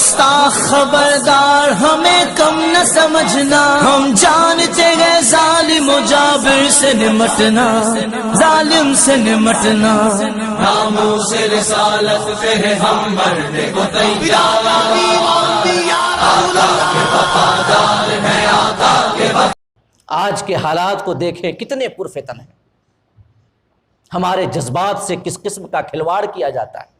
گستاخ خبردار ہمیں کم نہ سمجھنا، ہم جانتے گئے ظالم و جابر سے نمٹنا، ظالم سے نمٹنا، ناموس رسالت پہ ہے ہم مرنے کو تیار، آج کے حالات کو دیکھیں کتنے پرفتن ہیں، ہمارے جذبات سے کس قسم کا کھلواڑ کیا جاتا ہے۔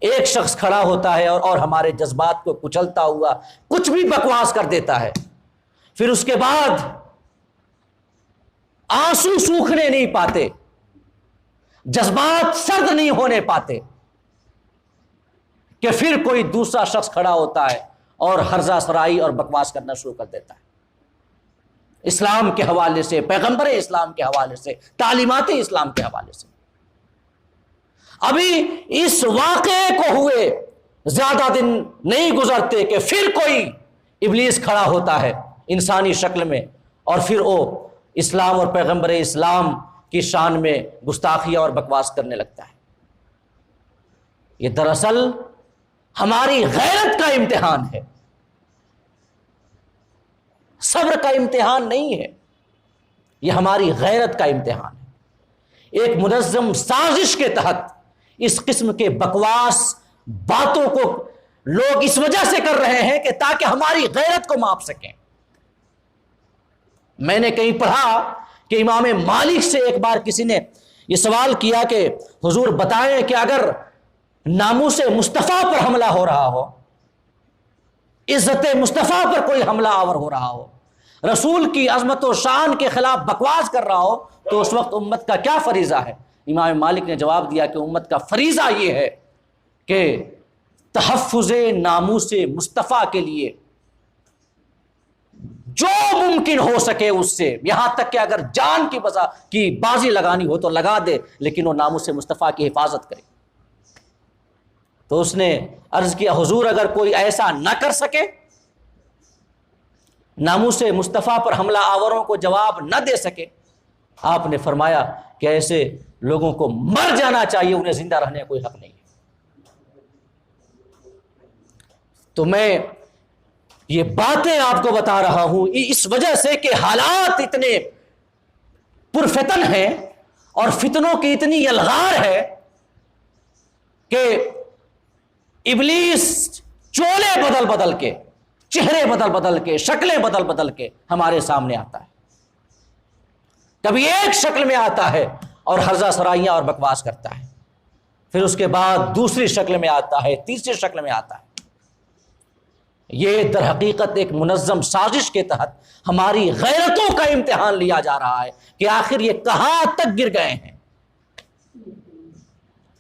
ایک شخص کھڑا ہوتا ہے اور ہمارے جذبات کو کچلتا ہوا کچھ بھی بکواس کر دیتا ہے، پھر اس کے بعد آنسو سوکھنے نہیں پاتے، جذبات سرد نہیں ہونے پاتے کہ پھر کوئی دوسرا شخص کھڑا ہوتا ہے اور ہرزہ سرائی اور بکواس کرنا شروع کر دیتا ہے، اسلام کے حوالے سے، پیغمبر اسلام کے حوالے سے، تعلیمات اسلام کے حوالے سے۔ ابھی اس واقعے کو ہوئے زیادہ دن نہیں گزرتے کہ پھر کوئی ابلیس کھڑا ہوتا ہے انسانی شکل میں، اور پھر وہ اسلام اور پیغمبر اسلام کی شان میں گستاخیاں اور بکواس کرنے لگتا ہے۔ یہ دراصل ہماری غیرت کا امتحان ہے، صبر کا امتحان نہیں ہے، یہ ہماری غیرت کا امتحان ہے۔ ایک منظم سازش کے تحت اس قسم کے بکواس باتوں کو لوگ اس وجہ سے کر رہے ہیں کہ تاکہ ہماری غیرت کو ماپ سکیں۔ میں نے کہیں پڑھا کہ امام مالک سے ایک بار کسی نے یہ سوال کیا کہ حضور بتائیں کہ اگر ناموس مصطفیٰ پر حملہ ہو رہا ہو، عزت مصطفیٰ پر کوئی حملہ آور ہو رہا ہو، رسول کی عظمت و شان کے خلاف بکواس کر رہا ہو، تو اس وقت امت کا کیا فریضہ ہے؟ امام مالک نے جواب دیا کہ امت کا فریضہ یہ ہے کہ تحفظ ناموس مصطفیٰ کے لیے جو ممکن ہو سکے اس سے، یہاں تک کہ اگر جان کی بازی لگانی ہو تو لگا دے، لیکن وہ ناموس مصطفیٰ کی حفاظت کرے۔ تو اس نے عرض کیا حضور اگر کوئی ایسا نہ کر سکے، ناموس مصطفیٰ پر حملہ آوروں کو جواب نہ دے سکے، آپ نے فرمایا کہ ایسے لوگوں کو مر جانا چاہیے، انہیں زندہ رہنے کا کوئی حق نہیں ہے۔ تو میں یہ باتیں آپ کو بتا رہا ہوں اس وجہ سے کہ حالات اتنے پرفتن ہیں اور فتنوں کی اتنی یلغار ہے کہ ابلیس چولے بدل بدل کے، چہرے بدل بدل کے، شکلیں بدل بدل کے ہمارے سامنے آتا ہے۔ کبھی ایک شکل میں آتا ہے اور ہرزہ سرائیاں اور بکواس کرتا ہے، پھر اس کے بعد دوسری شکل میں آتا ہے، تیسری شکل میں آتا ہے۔ یہ در حقیقت ایک منظم سازش کے تحت ہماری غیرتوں کا امتحان لیا جا رہا ہے کہ آخر یہ کہاں تک گر گئے ہیں۔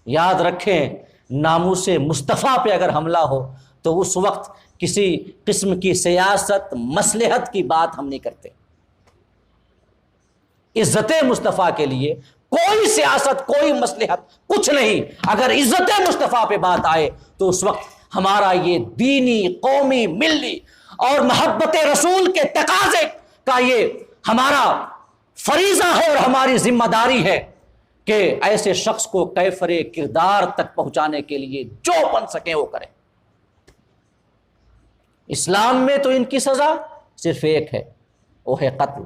یاد رکھیں ناموس مصطفیٰ پہ اگر حملہ ہو تو اس وقت کسی قسم کی سیاست مصلحت کی بات ہم نہیں کرتے۔ عزت مصطفیٰ کے لیے کوئی سیاست، کوئی مصلحت، کچھ نہیں۔ اگر عزت مصطفیٰ پہ بات آئے تو اس وقت ہمارا یہ دینی، قومی، ملی اور محبت رسول کے تقاضے کا یہ ہمارا فریضہ ہے اور ہماری ذمہ داری ہے کہ ایسے شخص کو کیفر کردار تک پہنچانے کے لیے جو بن سکے وہ کریں۔ اسلام میں تو ان کی سزا صرف ایک ہے، وہ ہے قتل۔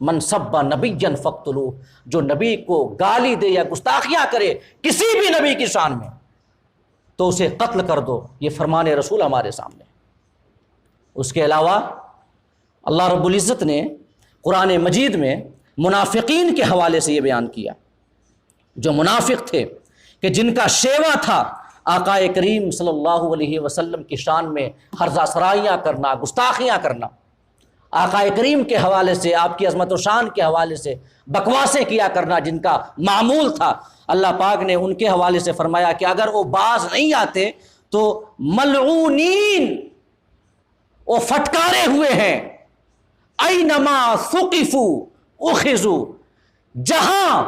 من سب نبیا فاقتلوہ، جو نبی کو گالی دے یا گستاخیاں کرے کسی بھی نبی کی شان میں تو اسے قتل کر دو، یہ فرمان رسول ہمارے سامنے۔ اس کے علاوہ اللہ رب العزت نے قرآن مجید میں منافقین کے حوالے سے یہ بیان کیا، جو منافق تھے کہ جن کا شیوا تھا آقا کریم صلی اللہ علیہ وسلم کی شان میں ہرزہ سرائیاں کرنا، گستاخیاں کرنا، آقا کریم کے حوالے سے، آپ کی عظمت و شان کے حوالے سے بکواسیں کیا کرنا جن کا معمول تھا۔ اللہ پاک نے ان کے حوالے سے فرمایا کہ اگر وہ باز نہیں آتے تو ملعونین، وہ پھٹکارے ہوئے ہیں، اینما ثقفوا اخذوا، جہاں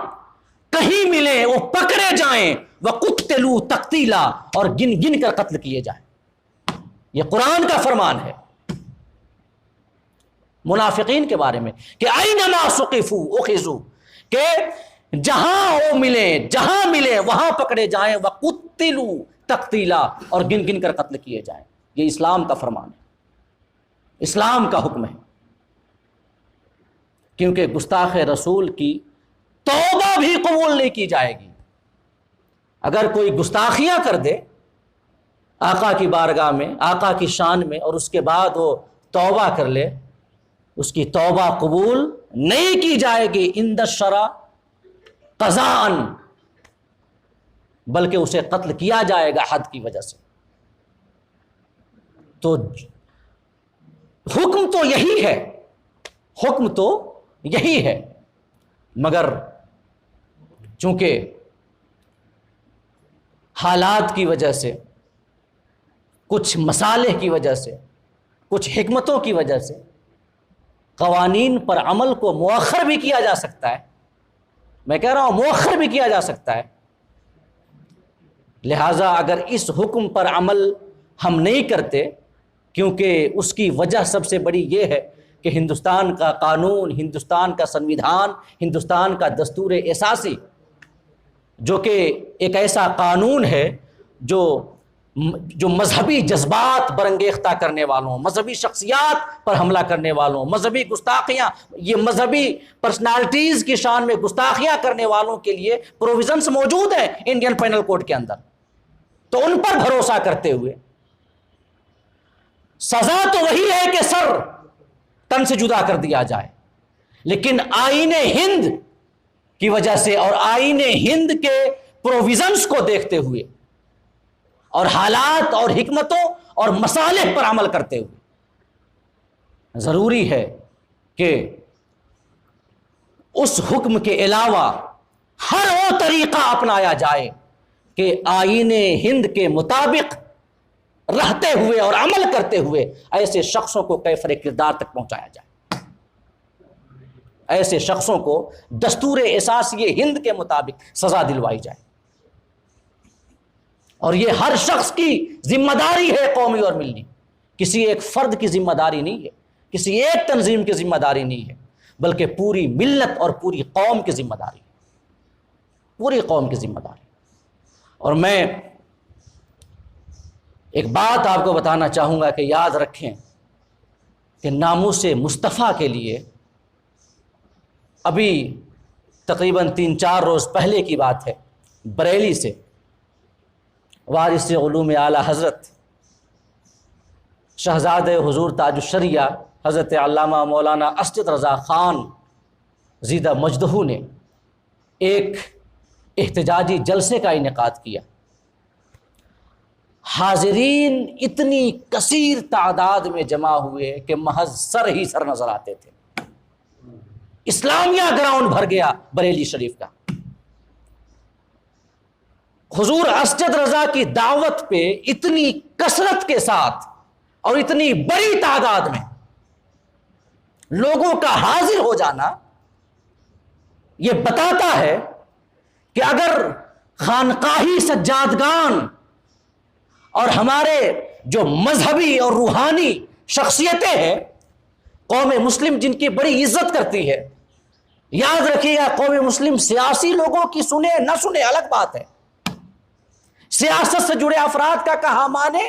کہیں ملے وہ پکڑے جائیں، وقتلوا تقتیلا، اور گن گن کر قتل کیے جائیں۔ یہ قرآن کا فرمان ہے منافقین کے بارے میں کہ اینما ثقفوا اخذوا، کہ جہاں وہ ملے، جہاں ملے وہاں پکڑے جائیں، وقتلوا تقتیلا، اور گن گن کر قتل کیے جائیں۔ یہ اسلام کا فرمان ہے، اسلام کا حکم ہے، کیونکہ گستاخ رسول کی توبہ بھی قبول نہیں کی جائے گی۔ اگر کوئی گستاخیاں کر دے آقا کی بارگاہ میں، آقا کی شان میں، اور اس کے بعد وہ توبہ کر لے، اس کی توبہ قبول نہیں کی جائے گی عند الشرع قضاءً، بلکہ اسے قتل کیا جائے گا حد کی وجہ سے۔ تو حکم تو یہی ہے، حکم تو یہی ہے، مگر چونکہ حالات کی وجہ سے، کچھ مصالح کی وجہ سے، کچھ حکمتوں کی وجہ سے قوانین پر عمل کو مؤخر بھی کیا جا سکتا ہے، میں کہہ رہا ہوں مؤخر بھی کیا جا سکتا ہے۔ لہٰذا اگر اس حکم پر عمل ہم نہیں کرتے، کیونکہ اس کی وجہ سب سے بڑی یہ ہے کہ ہندوستان کا قانون، ہندوستان کا سنویدھان، ہندوستان کا دستور اساسی، جو کہ ایک ایسا قانون ہے جو مذہبی جذبات برانگیختہ کرنے والوں، مذہبی شخصیات پر حملہ کرنے والوں، مذہبی گستاخیاں، یہ مذہبی پرسنالٹیز کی شان میں گستاخیاں کرنے والوں کے لیے پروویژنس موجود ہیں انڈین پینل کوڈ کے اندر، تو ان پر بھروسہ کرتے ہوئے سزا تو وہی ہے کہ سر تن سے جدا کر دیا جائے، لیکن آئین ہند کی وجہ سے اور آئین ہند کے پروویژنس کو دیکھتے ہوئے اور حالات اور حکمتوں اور مصالح پر عمل کرتے ہوئے ضروری ہے کہ اس حکم کے علاوہ ہر وہ طریقہ اپنایا جائے کہ آئین ہند کے مطابق رہتے ہوئے اور عمل کرتے ہوئے ایسے شخصوں کو کیفر کردار تک پہنچایا جائے، ایسے شخصوں کو دستور اساسی ہند کے مطابق سزا دلوائی جائے۔ اور یہ ہر شخص کی ذمہ داری ہے، قومی اور ملی، کسی ایک فرد کی ذمہ داری نہیں ہے، کسی ایک تنظیم کی ذمہ داری نہیں ہے، بلکہ پوری ملت اور پوری قوم کی ذمہ داری ہے، پوری قوم کی ذمہ داری۔ اور میں ایک بات آپ کو بتانا چاہوں گا کہ یاد رکھیں کہ ناموس مصطفیٰ کے لیے ابھی تقریباً 3-4 روز پہلے کی بات ہے، بریلی سے وارث علوم اعلیٰ حضرت شہزاد حضور تاج الشریعہ حضرت علامہ مولانا اسجد رضا خان زیدہ مجدہ نے ایک احتجاجی جلسے کا انعقاد کیا۔ حاضرین اتنی کثیر تعداد میں جمع ہوئے کہ محض سر ہی سر نظر آتے تھے۔ اسلامیہ گراؤنڈ بھر گیا بریلی شریف کا۔ حضور اسجد رضا کی دعوت پہ اتنی کثرت کے ساتھ اور اتنی بڑی تعداد میں لوگوں کا حاضر ہو جانا یہ بتاتا ہے کہ اگر خانقاہی سجادگان اور ہمارے جو مذہبی اور روحانی شخصیتیں ہیں، قوم مسلم جن کی بڑی عزت کرتی ہے، یاد رکھیے گا قوم مسلم سیاسی لوگوں کی سنے نہ سنے الگ بات ہے، سیاست سے جڑے افراد کا کہا مانے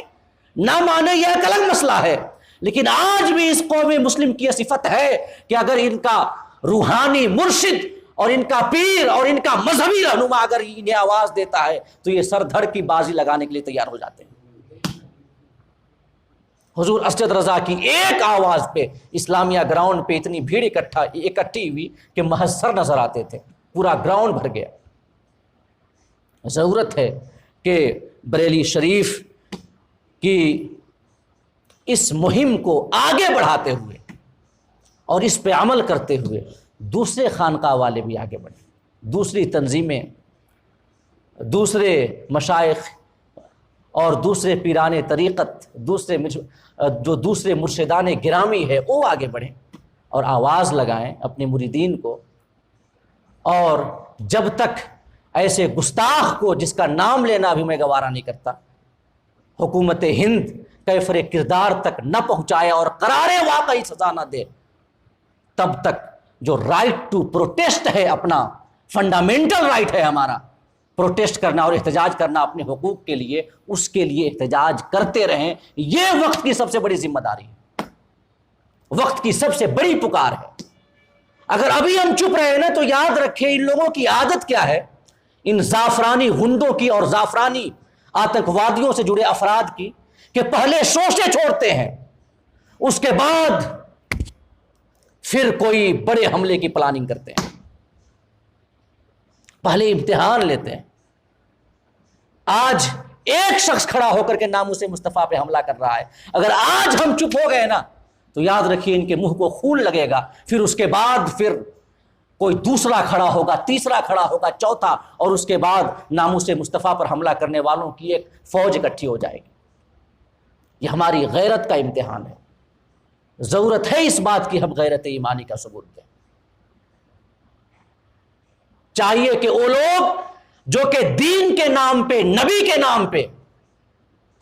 نہ مانے یہ ایک الگ مسئلہ ہے، لیکن آج بھی اس قوم مسلم کی یہ صفت ہے کہ اگر ان کا روحانی مرشد اور ان کا پیر اور ان کا مذہبی رہنما اگر انہیں آواز دیتا ہے تو یہ سر دھڑ کی بازی لگانے کے لیے تیار ہو جاتے ہیں۔ حضور اسجد رضا کی ایک آواز پہ اسلامیہ گراؤنڈ پہ اتنی بھیڑ اکٹھی ہوئی کہ محض سر نظر آتے تھے، پورا گراؤنڈ بھر گیا۔ ضرورت ہے کہ بریلی شریف کی اس مہم کو آگے بڑھاتے ہوئے اور اس پہ عمل کرتے ہوئے دوسرے خانقاہ والے بھی آگے بڑھیں، دوسری تنظیمیں، دوسرے مشائخ اور دوسرے پیران طریقت، دوسرے مرشدان گرامی ہے وہ آگے بڑھیں اور آواز لگائیں اپنے مریدین کو۔ اور جب تک ایسے گستاخ کو جس کا نام لینا بھی میں گوارا نہیں کرتا حکومت ہند کیفر کردار تک نہ پہنچائے اور قرار واقعی سزا نہ دے، تب تک جو رائٹ ٹو پروٹیسٹ ہے، اپنا فنڈامنٹل رائٹ ہے ہمارا پروٹیسٹ کرنا اور احتجاج کرنا اپنے حقوق کے لیے، اس کے لیے احتجاج کرتے رہیں. یہ وقت کی سب سے بڑی ذمہ داری ہے، وقت کی سب سے بڑی پکار ہے. اگر ابھی ہم چپ رہے نا تو یاد رکھیں ان لوگوں کی عادت کیا ہے، ان زعفرانی غنڈوں کی اور زعفرانی آتنکوادیوں سے جڑے افراد کی، کہ پہلے شوشے چھوڑتے ہیں، اس کے بعد پھر کوئی بڑے حملے کی پلاننگ کرتے ہیں. پہلے امتحان لیتے ہیں. آج ایک شخص کھڑا ہو کر کے ناموس مصطفیٰ پہ حملہ کر رہا ہے. اگر آج ہم چپ ہو گئے نا تو یاد رکھیے ان کے منہ کو خون لگے گا. پھر اس کے بعد پھر کوئی دوسرا کھڑا ہوگا، تیسرا کھڑا ہوگا، چوتھا، اور اس کے بعد ناموس مصطفیٰ پر حملہ کرنے والوں کی ایک فوج اکٹھی ہو جائے گی. یہ ہماری غیرت کا امتحان ہے. ضرورت ہے اس بات کی ہم غیرت ایمانی کا ثبوت دیں. چاہیے کہ وہ لوگ جو کہ دین کے نام پہ، نبی کے نام پہ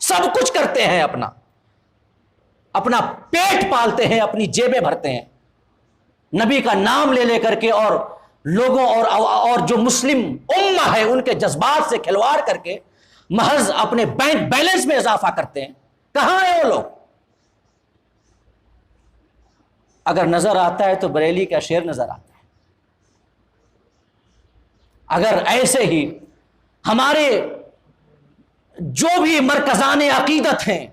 سب کچھ کرتے ہیں، اپنا پیٹ پالتے ہیں، اپنی جیبیں بھرتے ہیں، نبی کا نام لے کر کے، اور لوگوں اور جو مسلم امہ ہے ان کے جذبات سے کھلواڑ کر کے محض اپنے بینک بیلنس میں اضافہ کرتے ہیں. کہاں ہیں وہ لوگ؟ اگر نظر آتا ہے تو بریلی کا شعر نظر آتا ہے. اگر ایسے ہی ہمارے جو بھی مرکزان عقیدت ہیں،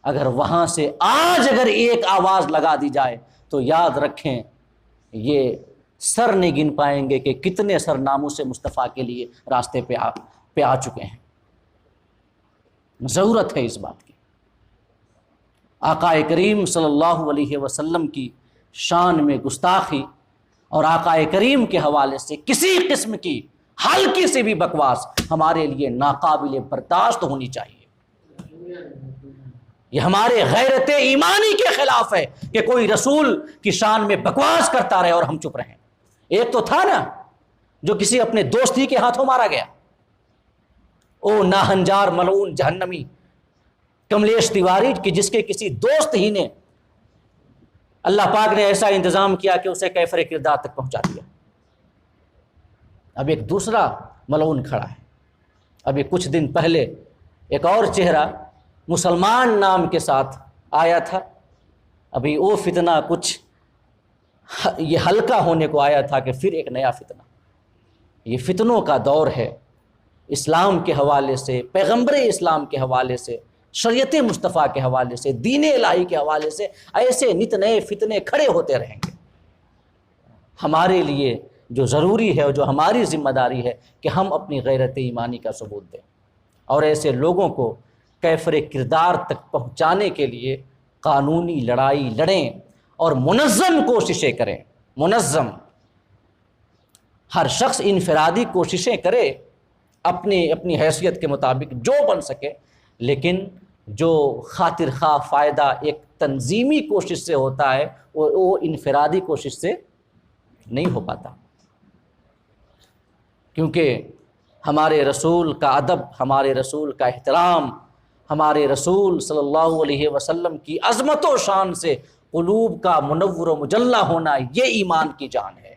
اگر وہاں سے آج اگر ایک آواز لگا دی جائے تو یاد رکھیں یہ سر نہیں گن پائیں گے کہ کتنے سر ناموس مصطفیٰ کے لیے راستے پہ آ چکے ہیں. ضرورت ہے اس بات کی. آقا کریم صلی اللہ علیہ وسلم کی شان میں گستاخی اور آقا کریم کے حوالے سے کسی قسم کی ہلکی سے بھی بکواس ہمارے لیے ناقابل برداشت ہونی چاہیے. یہ ہمارے غیرت ایمانی کے خلاف ہے کہ کوئی رسول کی شان میں بکواس کرتا رہے اور ہم چپ رہیں. ایک تو تھا نا جو کسی اپنے دوست ہی کے ہاتھوں مارا گیا، او ناہنجار ملعون جہنمی کملیش تیواری، کہ جس کے کسی دوست ہی نے اللہ پاک نے ایسا انتظام کیا کہ اسے کیفر کردار تک پہنچا دیا. اب ایک دوسرا ملعون کھڑا ہے. ابھی کچھ دن پہلے ایک اور چہرہ مسلمان نام کے ساتھ آیا تھا. ابھی وہ فتنہ کچھ یہ ہلکا ہونے کو آیا تھا کہ پھر ایک نیا فتنہ. یہ فتنوں کا دور ہے. اسلام کے حوالے سے، پیغمبر اسلام کے حوالے سے، شریعت مصطفیٰ کے حوالے سے، دین الہی کے حوالے سے ایسے نت نئے فتنے کھڑے ہوتے رہیں گے. ہمارے لیے جو ضروری ہے اور جو ہماری ذمہ داری ہے کہ ہم اپنی غیرت ایمانی کا ثبوت دیں اور ایسے لوگوں کو کیفر کردار تک پہنچانے کے لیے قانونی لڑائی لڑیں اور منظم کوششیں کریں. منظم، ہر شخص انفرادی کوششیں کرے اپنی حیثیت کے مطابق جو بن سکے، لیکن جو خاطر خواہ فائدہ ایک تنظیمی کوشش سے ہوتا ہے وہ انفرادی کوشش سے نہیں ہو پاتا. کیونکہ ہمارے رسول کا ادب، ہمارے رسول کا احترام، ہمارے رسول صلی اللہ علیہ وسلم کی عظمت و شان سے قلوب کا منور و مجلہ ہونا یہ ایمان کی جان ہے.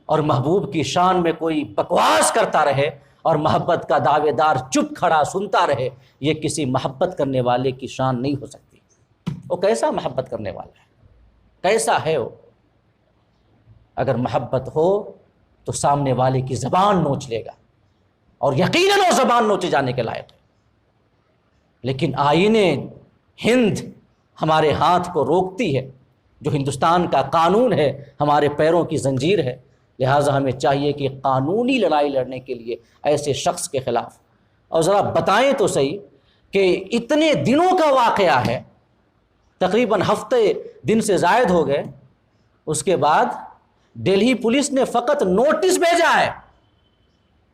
اور محبوب کی شان میں کوئی بکواس کرتا رہے اور محبت کا دعوے دار چپ کھڑا سنتا رہے، یہ کسی محبت کرنے والے کی شان نہیں ہو سکتی. وہ کیسا محبت کرنے والا ہے؟ کیسا ہے وہ؟ اگر محبت ہو تو سامنے والے کی زبان نوچ لے گا، اور یقیناً وہ زبان نوچے جانے کے لائق ہے. لیکن آئین ہند ہمارے ہاتھ کو روکتی ہے، جو ہندوستان کا قانون ہے ہمارے پیروں کی زنجیر ہے. لہٰذا ہمیں چاہیے کہ قانونی لڑائی لڑنے کے لیے ایسے شخص کے خلاف، اور ذرا بتائیں تو صحیح کہ اتنے دنوں کا واقعہ ہے، تقریباً ہفتے دن سے زائد ہو گئے، اس کے بعد دہلی پولیس نے فقط نوٹس بھیجا ہے،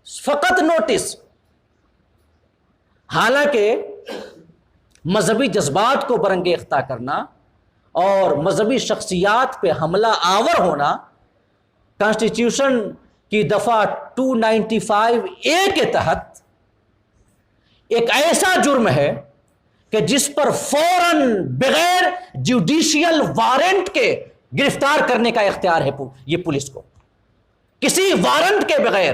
فقط نوٹس. حالانکہ مذہبی جذبات کو برنگ اختہ کرنا اور مذہبی شخصیات پہ حملہ آور ہونا کانسٹیٹیوشن کی دفعہ 295A کے تحت ایک ایسا جرم ہے کہ جس پر فوراً بغیر جوڈیشیل وارنٹ کے گرفتار کرنے کا اختیار ہے یہ پولیس کو. کسی وارنٹ کے بغیر